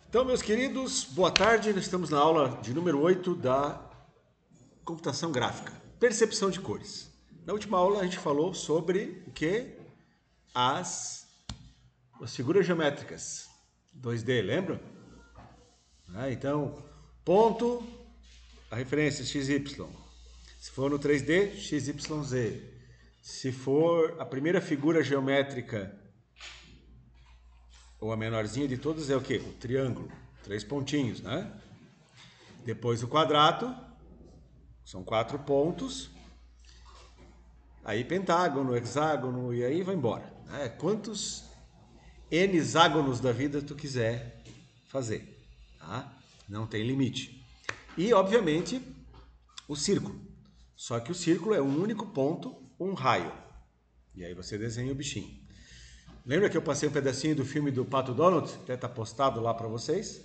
Então, meus queridos, boa tarde. Nós estamos na aula de número 8 da computação gráfica, percepção de cores. Na última aula a gente falou sobre o que? As figuras geométricas 2D, lembra? Então, ponto, a referência XY. Se for no 3D, XYZ. Se for a primeira figura geométrica, ou a menorzinha de todas, é o quê? O triângulo, 3 pontinhos, né? Depois o quadrado, são 4 pontos. Aí pentágono, hexágono, e aí vai embora. Né? Quantos hexágonos da vida tu quiser fazer, tá? Não tem limite. E, obviamente, o círculo. Só que o círculo é um único ponto, um raio. E aí você desenha o bichinho. Lembra que eu passei um pedacinho do filme do Pato Donald? Até está postado lá para vocês.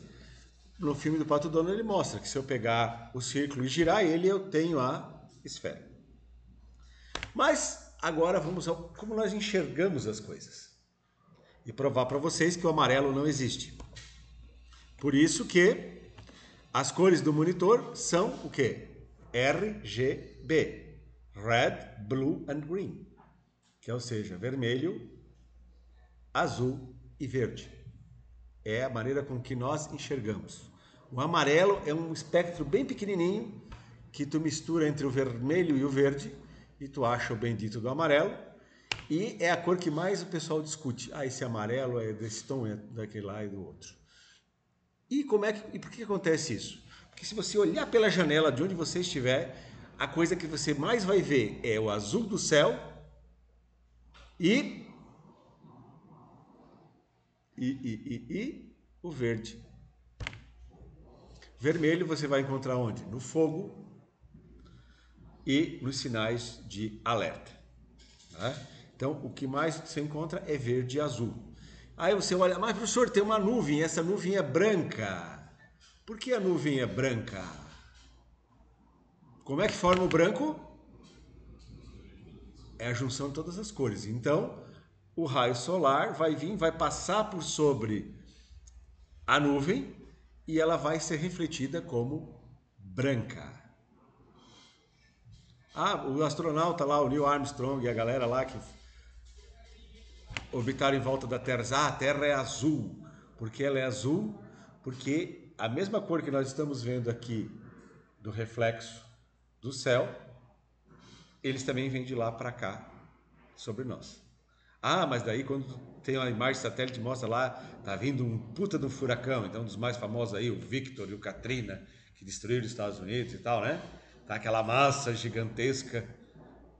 No filme do Pato Donald ele mostra que se eu pegar o círculo e girar ele, eu tenho a esfera. Mas agora vamos ao como nós enxergamos as coisas. E provar para vocês que o amarelo não existe. Por isso que as cores do monitor são o quê? RGB. Red, Blue and Green. Que é, ou seja, vermelho, azul e verde. É a maneira com que nós enxergamos. O amarelo é um espectro bem pequenininho que tu mistura entre o vermelho e o verde e tu acha o bendito do amarelo. E é a cor que mais o pessoal discute. Ah, esse amarelo é desse tom, é daquele lá e do outro. E por que acontece isso? Porque se você olhar pela janela de onde você estiver, a coisa que você mais vai ver é o azul do céu e o verde. Vermelho você vai encontrar onde? No fogo e nos sinais de alerta. Né? Então, o que mais você encontra é verde e azul. Aí você olha, mas professor, tem uma nuvem, essa nuvem é branca. Por que a nuvem é branca? Como é que forma o branco? É a junção de todas as cores. Então, o raio solar vai vir, vai passar por sobre a nuvem e ela vai ser refletida como branca. Ah, o astronauta lá, o Neil Armstrong e a galera lá que orbitaram em volta da Terra, a Terra é azul. Por que ela é azul? Porque a mesma cor que nós estamos vendo aqui do reflexo do céu, eles também vêm de lá para cá sobre nós. Ah, mas daí quando tem uma imagem de satélite mostra lá, tá vindo um puta de um furacão, então um dos mais famosos aí, o Victor e o Katrina, que destruíram os Estados Unidos e tal, né? Tá aquela massa gigantesca,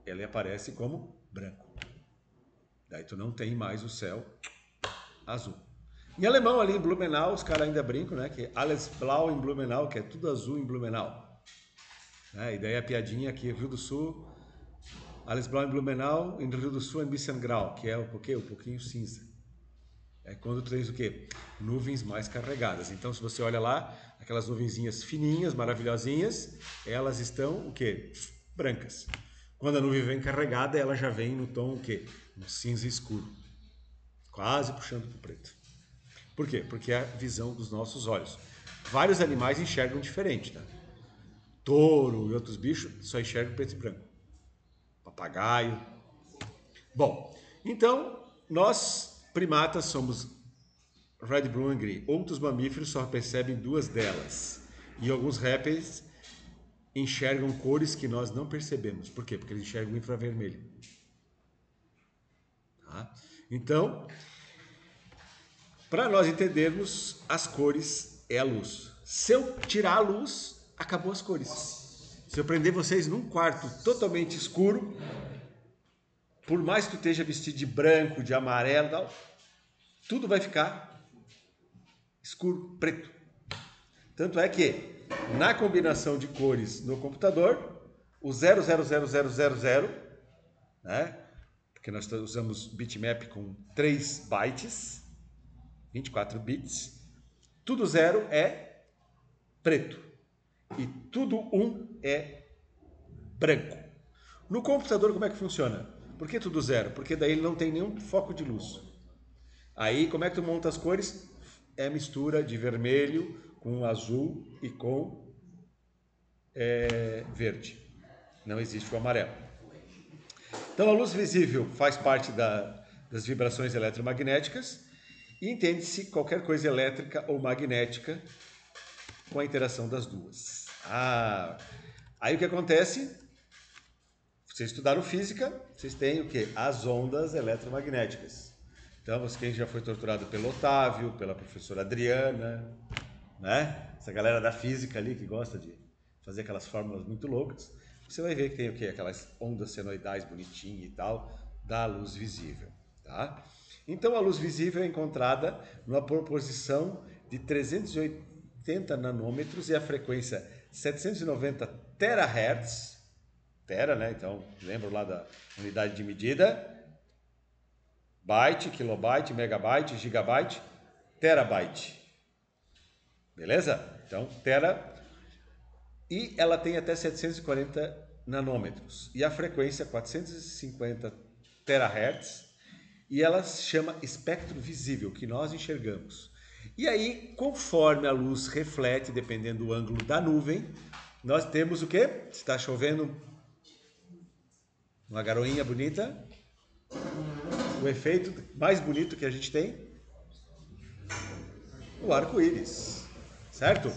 ele aparece como branco. Daí tu não tem mais o céu azul. Em alemão ali em Blumenau, os caras ainda brincam, né? Que é alles blau em Blumenau, que é tudo azul em Blumenau. E daí a piadinha aqui, Rio do Sul, alles blau em Blumenau, em Rio do Sul é ein bisschen grau, que é o quê? Um pouquinho cinza. É quando tu tens o quê? Nuvens mais carregadas. Então, se você olha lá, aquelas nuvenzinhas fininhas, maravilhosinhas, elas estão o quê? Brancas. Quando a nuvem vem carregada, ela já vem no tom o quê? Um cinza escuro. Quase puxando para o preto. Por quê? Porque é a visão dos nossos olhos. Vários animais enxergam diferente, tá? Touro e outros bichos só enxergam preto e branco. Papagaio. Bom, então, nós primatas somos red, blue and green. Outros mamíferos só percebem duas delas. E alguns répteis enxergam cores que nós não percebemos. Por quê? Porque eles enxergam infravermelho. Tá? Então, para nós entendermos, as cores é a luz. Se eu tirar a luz, acabou as cores. Se eu prender vocês num quarto totalmente escuro, por mais que tu esteja vestido de branco, de amarelo, tal, tudo vai ficar escuro, preto. Tanto é que, na combinação de cores no computador, o 00000, né? Porque nós usamos bitmap com 3 bytes, 24 bits, tudo 0 é preto e tudo 1 é branco. No computador, como é que funciona? Por que tudo 0? Porque daí ele não tem nenhum foco de luz. Aí, como é que tu monta as cores? é mistura de vermelho com azul e com verde. Não existe o amarelo. Então a luz visível faz parte das vibrações eletromagnéticas e entende-se qualquer coisa elétrica ou magnética com a interação das duas. Aí o que acontece? Vocês estudaram física, vocês têm o quê? As ondas eletromagnéticas. Então, quem já foi torturado pelo Otávio, pela professora Adriana, né? Essa galera da física ali que gosta de fazer aquelas fórmulas muito loucas, você vai ver que tem o quê? Aquelas ondas senoidais bonitinhas e tal, da luz visível, tá? Então, a luz visível é encontrada numa proporção de 380 nanômetros e a frequência 790 terahertz, tera, né? Então, lembra lá da unidade de medida, byte, kilobyte, megabyte, gigabyte, terabyte. Beleza? Então, tera. E ela tem até 740 nanômetros. E a frequência 450 terahertz. E ela se chama espectro visível, que nós enxergamos. E aí, conforme a luz reflete, dependendo do ângulo da nuvem, nós temos o quê? Está chovendo uma garoinha bonita. O efeito mais bonito que a gente tem, o arco-íris, certo?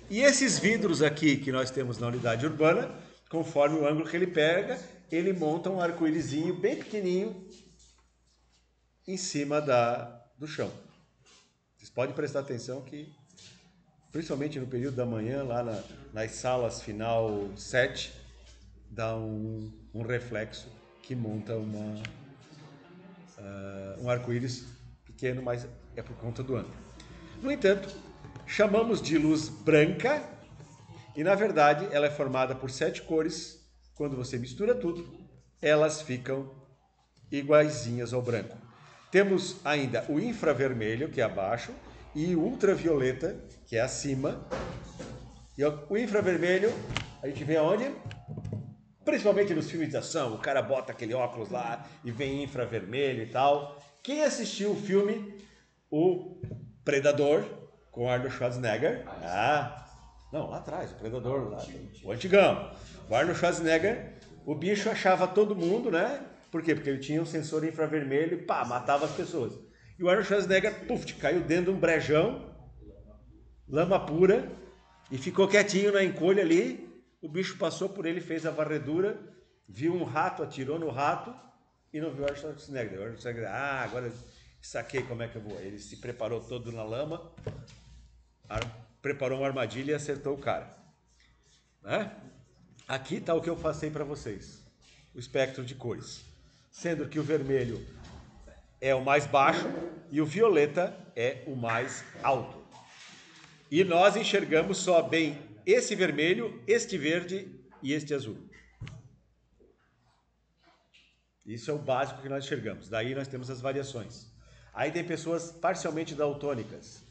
E esses vidros aqui que nós temos na unidade urbana, conforme o ângulo que ele pega, ele monta um arco-írisinho bem pequenininho em cima do chão. Vocês podem prestar atenção que, principalmente no período da manhã, lá nas salas final 7, dá um reflexo que monta um arco-íris pequeno, mas é por conta do ângulo. No entanto, chamamos de luz branca e, na verdade, ela é formada por 7 cores. Quando você mistura tudo, elas ficam iguaizinhas ao branco. Temos ainda o infravermelho, que é abaixo, e o ultravioleta, que é acima. E o infravermelho, a gente vê aonde? Principalmente nos filmes de ação, o cara bota aquele óculos lá e vem infravermelho e tal. Quem assistiu o filme O Predador, com Arnold Schwarzenegger? Não, lá atrás, o Predador, lá, o antigão. O Arnold Schwarzenegger, o bicho achava todo mundo, né? Por quê? Porque ele tinha um sensor infravermelho e pá, matava as pessoas. E o Arnold Schwarzenegger, caiu dentro de um brejão, lama pura, e ficou quietinho na encolha ali. O bicho passou por ele, fez a varredura, viu um rato, atirou no rato e não viu o Arnold Schwarzenegger. O Arnold Schwarzenegger, agora saquei como é que eu vou. Ele se preparou todo na lama, preparou uma armadilha e acertou o cara. Né? Aqui está o que eu passei para vocês, o espectro de cores. Sendo que o vermelho é o mais baixo e o violeta é o mais alto. E nós enxergamos só bem esse vermelho, este verde e este azul. Isso é o básico que nós enxergamos. Daí nós temos as variações. Aí tem pessoas parcialmente daltônicas,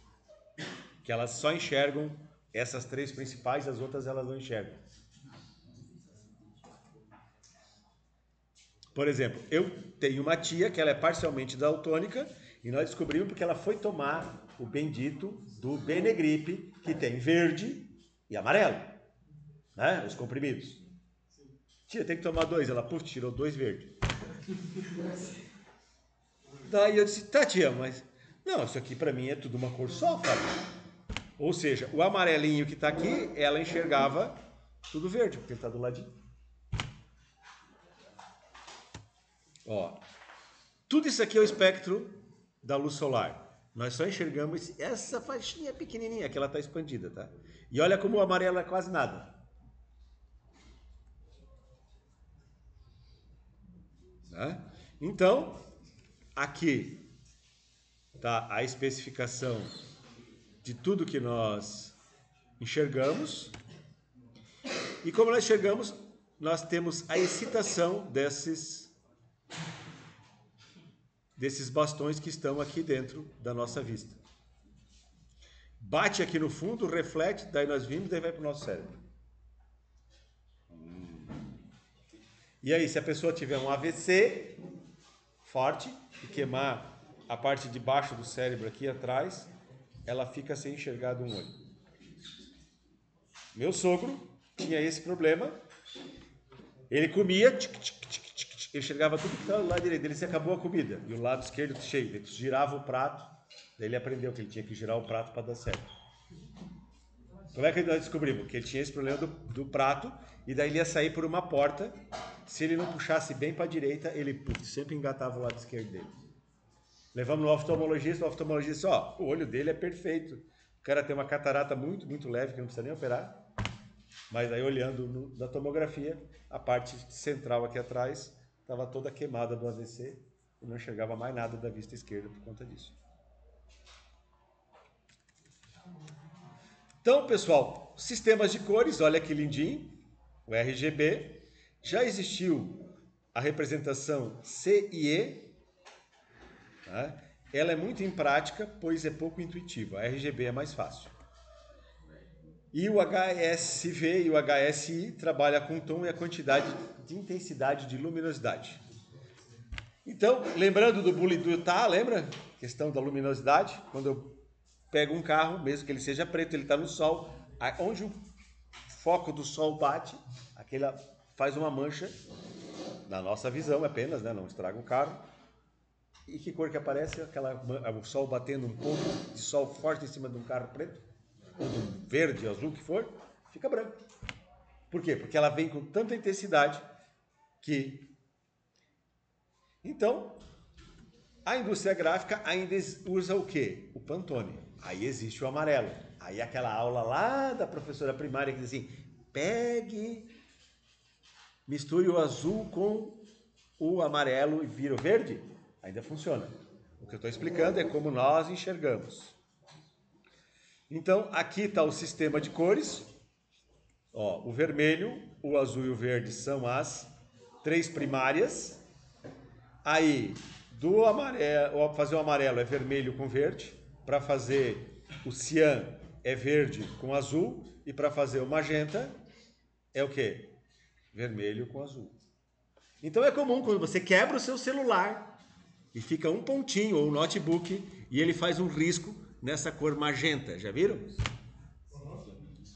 que elas só enxergam essas 3 principais, as outras elas não enxergam. Por exemplo, eu tenho uma tia que ela é parcialmente daltônica e nós descobrimos porque ela foi tomar o bendito do Benegripe, que tem verde e amarelo, né? Os comprimidos. Tia, tem que tomar 2. Ela, tirou 2 verdes. Daí eu disse, tá tia, mas... Não, isso aqui pra mim é tudo uma cor só, cara. Ou seja, o amarelinho que tá aqui, ela enxergava tudo verde, porque ele tá do ladinho. Ó, tudo isso aqui é o espectro da luz solar. Nós só enxergamos essa faixinha pequenininha, que ela está expandida, tá? E olha como o amarelo é quase nada. Né? Então, aqui está a especificação de tudo que nós enxergamos. E como nós enxergamos, nós temos a excitação desses bastões que estão aqui dentro da nossa vista. Bate aqui no fundo, reflete, daí nós vimos, daí vai para o nosso cérebro. E aí, se a pessoa tiver um AVC forte e queimar a parte de baixo do cérebro aqui atrás, ela fica sem enxergar de um olho. Meu sogro tinha esse problema. Ele comia, ele enxergava tudo que estava do lado direito. Ele se acabou a comida e o lado esquerdo cheio. Ele girava o prato. Daí ele aprendeu que ele tinha que girar o prato para dar certo. Como é que nós descobrimos? Que ele tinha esse problema do prato e daí ele ia sair por uma porta. Se ele não puxasse bem para a direita, ele sempre engatava o lado esquerdo dele. Levamos no oftalmologista, o oftalmologista disse, ó, o olho dele é perfeito. O cara tem uma catarata muito, muito leve, que não precisa nem operar. Mas aí olhando na tomografia, a parte central aqui atrás estava toda queimada do AVC e não enxergava mais nada da vista esquerda por conta disso. Então, pessoal, sistemas de cores, olha que lindinho, o RGB. Já existiu a representação C e E. Tá? Ela é muito imprática, pois é pouco intuitiva. A RGB é mais fácil. E o HSV e o HSI trabalha com o tom e a quantidade de intensidade de luminosidade. Então, lembrando do bullet do tá, lembra? Questão da luminosidade. Quando eu pego um carro, mesmo que ele seja preto, ele está no sol, onde o foco do sol bate, aquela faz uma mancha, na nossa visão apenas, né? Não estraga o carro. E que cor que aparece? O sol batendo um pouco de sol forte em cima de um carro preto, ou de um verde, azul, que for, fica branco. Por quê? Porque ela vem com tanta intensidade que... Então, a indústria gráfica ainda usa o quê? O Pantone. Aí existe o amarelo. Aí aquela aula lá da professora primária que diz assim, pegue, misture o azul com o amarelo e vira o verde, ainda funciona. O que eu estou explicando é como nós enxergamos. Então, aqui está o sistema de cores. Ó, o vermelho, o azul e o verde são as 3 primárias. Aí, do amarelo, fazer o amarelo é vermelho com verde. Para fazer o cian é verde com azul. E para fazer o magenta é o quê? Vermelho com azul. Então é comum quando você quebra o seu celular e fica um pontinho ou um notebook e ele faz um risco nessa cor magenta. Já viram?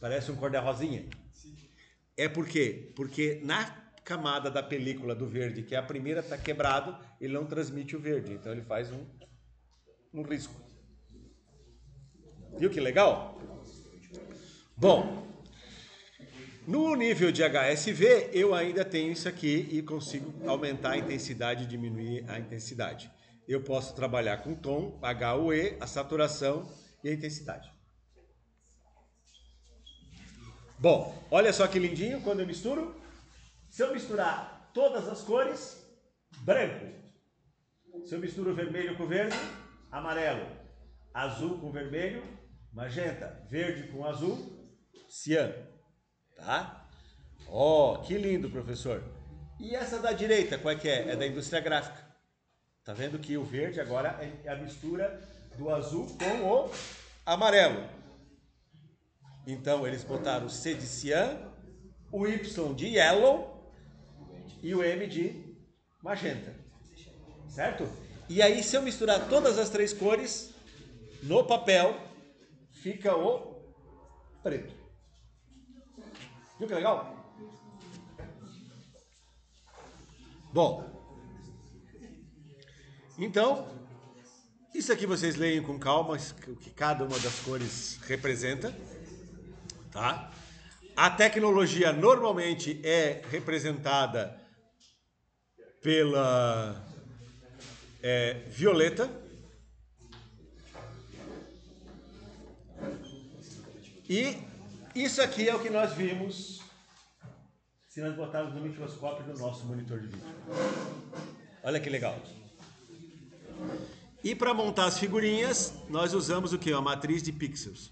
Parece um cor de rosinha. É por quê? Porque na camada da película do verde, que é a primeira, está quebrado, ele não transmite o verde. Então ele faz um risco. Viu que legal? Bom, no nível de HSV, eu ainda tenho isso aqui e consigo aumentar a intensidade e diminuir a intensidade. Eu posso trabalhar com tom, HUE, a saturação e a intensidade. Bom, olha só que lindinho quando eu misturo. Se eu misturar todas as cores, branco. Se eu misturo vermelho com verde, amarelo. Azul com vermelho, magenta. Verde com azul, cian. Tá? Ó, que lindo, professor. E essa da direita, qual é que é? É da indústria gráfica. Tá vendo que o verde agora é a mistura do azul com o amarelo. Então, eles botaram o C de cian, o Y de yellow e o M de magenta. Certo? E aí, se eu misturar todas as 3 cores, no papel, fica o preto. Viu que legal? Bom, então, isso aqui vocês leem com calma, o que cada uma das cores representa, tá? A tecnologia normalmente é representada pela violeta. E isso aqui é o que nós vimos se nós botarmos no microscópio no nosso monitor de vídeo. Olha que legal. E para montar as figurinhas, nós usamos o que? Uma matriz de pixels.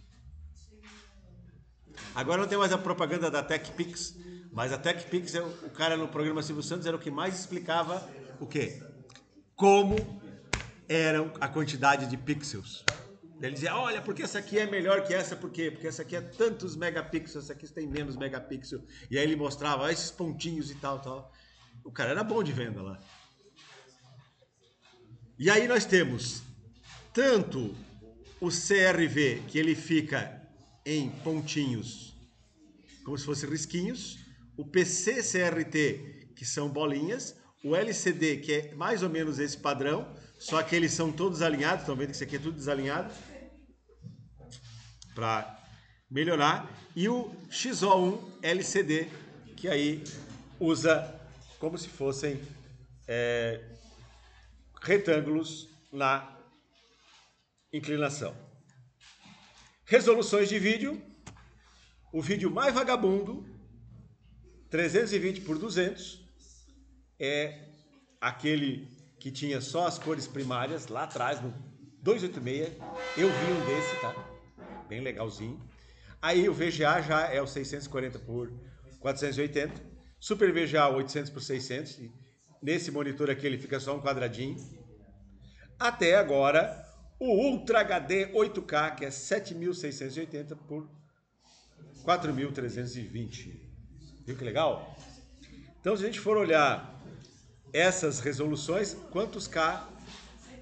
Agora não tem mais a propaganda da TechPix, mas a TechPix, o cara no programa Silvio Santos era o que mais explicava o quê? Como era a quantidade de pixels. Ele dizia, olha, porque essa aqui é melhor que essa, por quê? Porque essa aqui é tantos megapixels, essa aqui tem menos megapixels. E aí ele mostrava esses pontinhos e tal, tal. O cara era bom de venda lá. E aí nós temos tanto o CRV, que ele fica em pontinhos, como se fossem risquinhos, o PC-CRT, que são bolinhas, o LCD, que é mais ou menos esse padrão, só que eles são todos alinhados, estão vendo que isso aqui é tudo desalinhado, para melhorar, e o XO1 LCD, que aí usa como se fossem retângulos na inclinação. Resoluções de vídeo, o vídeo mais vagabundo, 320 por 200, é aquele que tinha só as cores primárias, lá atrás, no 286, eu vi um desse, tá? Bem legalzinho. Aí o VGA já é o 640 por 480, Super VGA 800 por 600, e nesse monitor aqui ele fica só um quadradinho. Até agora, o Ultra HD 8K, que é 7680 por 4320. Viu que legal? Então, se a gente for olhar essas resoluções, quantos K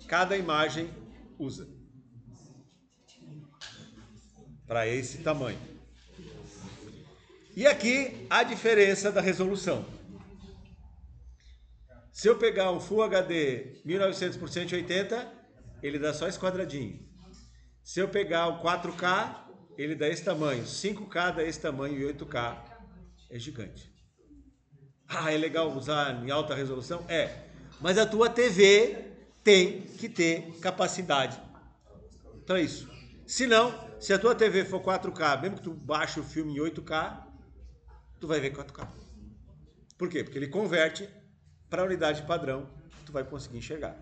cada imagem usa para esse tamanho. E aqui a diferença da resolução. Se eu pegar um Full HD 1900 por 180, ele dá só esse quadradinho. Se eu pegar o 4K, ele dá esse tamanho. 5K dá esse tamanho e 8K é gigante. Ah, é legal usar em alta resolução? É. Mas a tua TV tem que ter capacidade para isso. Se não, se a tua TV for 4K, mesmo que tu baixe o filme em 8K, tu vai ver 4K. Por quê? Porque ele converte para a unidade padrão que tu vai conseguir enxergar.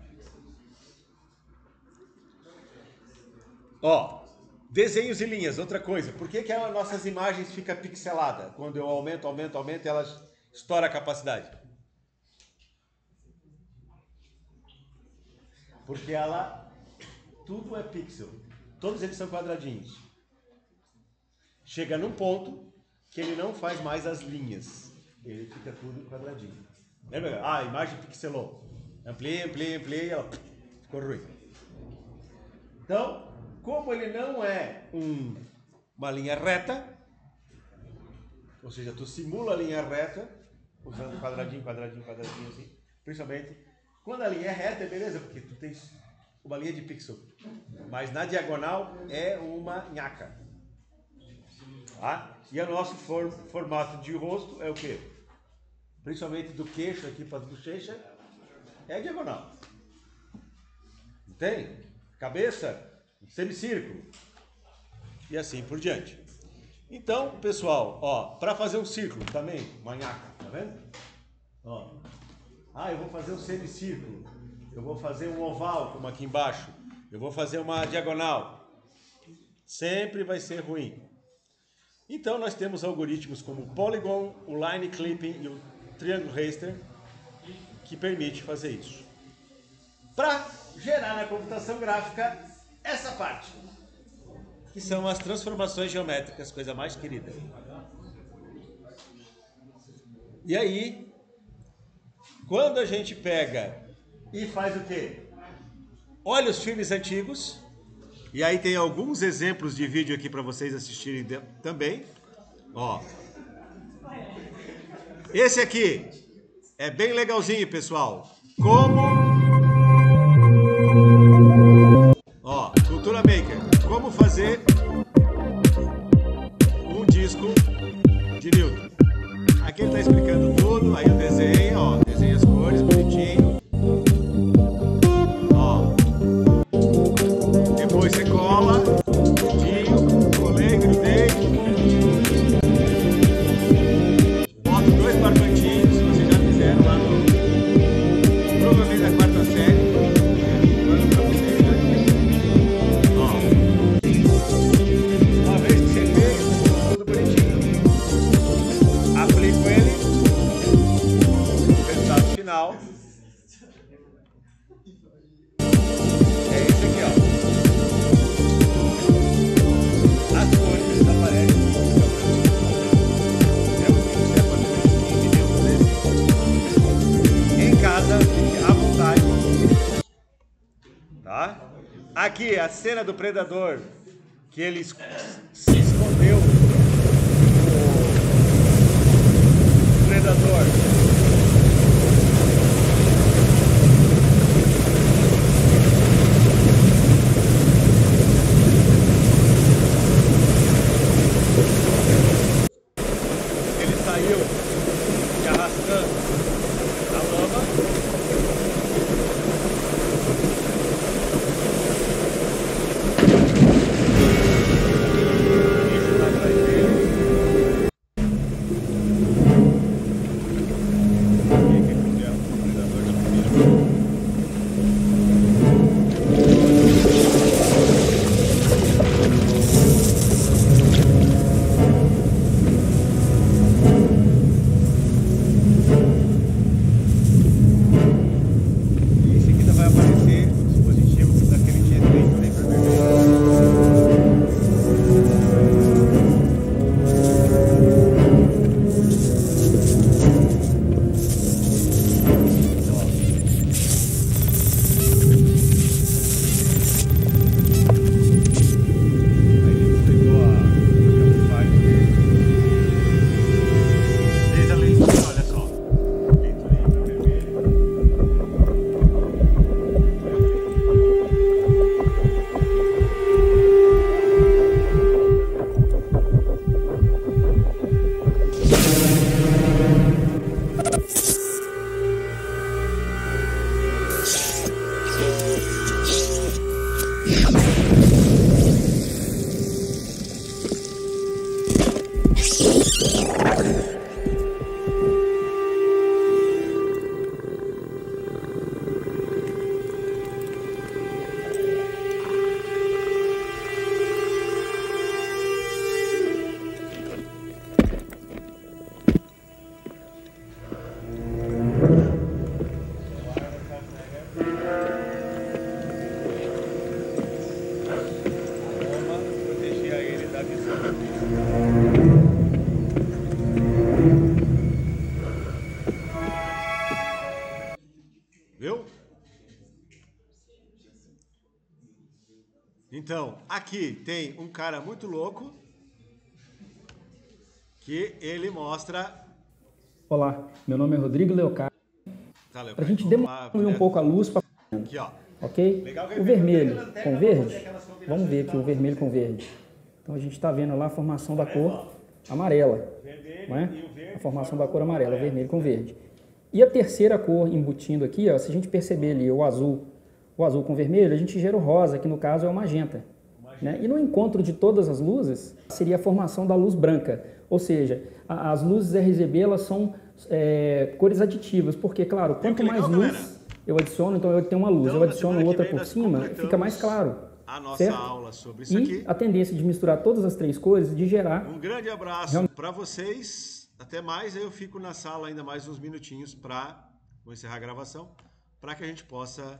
Ó, desenhos e linhas, outra coisa. Por que as nossas imagens ficam pixeladas? Quando eu aumento, elas estouram a capacidade. Porque tudo é pixel. Todos eles são quadradinhos. Chega num ponto que ele não faz mais as linhas. Ele fica tudo quadradinho. Lembra? Ah, a imagem pixelou. Ampliei, ela ficou ruim. Então, como ele não é uma linha reta, ou seja, tu simula a linha reta, usando quadradinho assim, principalmente quando a linha é reta, é beleza, porque tu tens uma linha de pixel, mas na diagonal é uma nhaca. Tá? E o nosso formato de rosto é o quê? Principalmente do queixo aqui para a bochecha, é diagonal. Não tem? Cabeça, semicírculo. E assim por diante. Então, pessoal, ó, para fazer um círculo também, uma nhaca, tá vendo? Ó. Ah, eu vou fazer um semicírculo. Eu vou fazer um oval, como aqui embaixo. Eu vou fazer uma diagonal. Sempre vai ser ruim. Então, nós temos algoritmos como o Polygon, o Line Clipping e o Triangle Raster, que permite fazer isso. Para gerar na computação gráfica essa parte, que são as transformações geométricas, coisa mais querida. E aí, quando a gente pega e faz o quê? Olha os filmes antigos, e aí tem alguns exemplos de vídeo aqui para vocês assistirem também. Ó. Esse aqui é bem legalzinho, pessoal. Ó, Cultura Maker. Como fazer um disco de Newton. Aqui ele está explicando tudo, aí eu desenho, ó, desenho as cores bonitinho. Ó. Depois você cola, bonitinho, colei, grudei. Boto 2 barbantinhos, que vocês já fizeram lá no... provavelmente na 4ª série. Aqui a cena do predador, que ele se escondeu. O predador. Ele saiu se arrastando na lama. Isso tá atrás dele. E aqui é o predador da primeira. Viu? Então, aqui tem um cara muito louco que ele mostra... Olá, meu nome é Rodrigo Leocádio. Tá, para a gente diminuir um pouco a luz para... Aqui, ó. Ok? O vermelho com verde, vamos ver aqui o vermelho com verde. Então a gente está vendo lá a formação da cor amarela, não é? A formação da cor amarela, vermelho com verde. E a terceira cor embutindo aqui, ó, se a gente perceber ali o azul com vermelho, a gente gera o rosa, que no caso é o magenta. Né? E no encontro de todas as luzes, seria a formação da luz branca. Ou seja, as luzes RGB elas são cores aditivas, porque, claro, quanto mais luz eu adiciono, então eu tenho uma luz, eu adiciono outra por cima, fica mais claro. A nossa certo? Aula sobre isso aqui. E a tendência de misturar todas as três cores, de gerar... Um grande abraço para vocês. Até mais, eu fico na sala ainda mais uns minutinhos para encerrar a gravação, para que a gente possa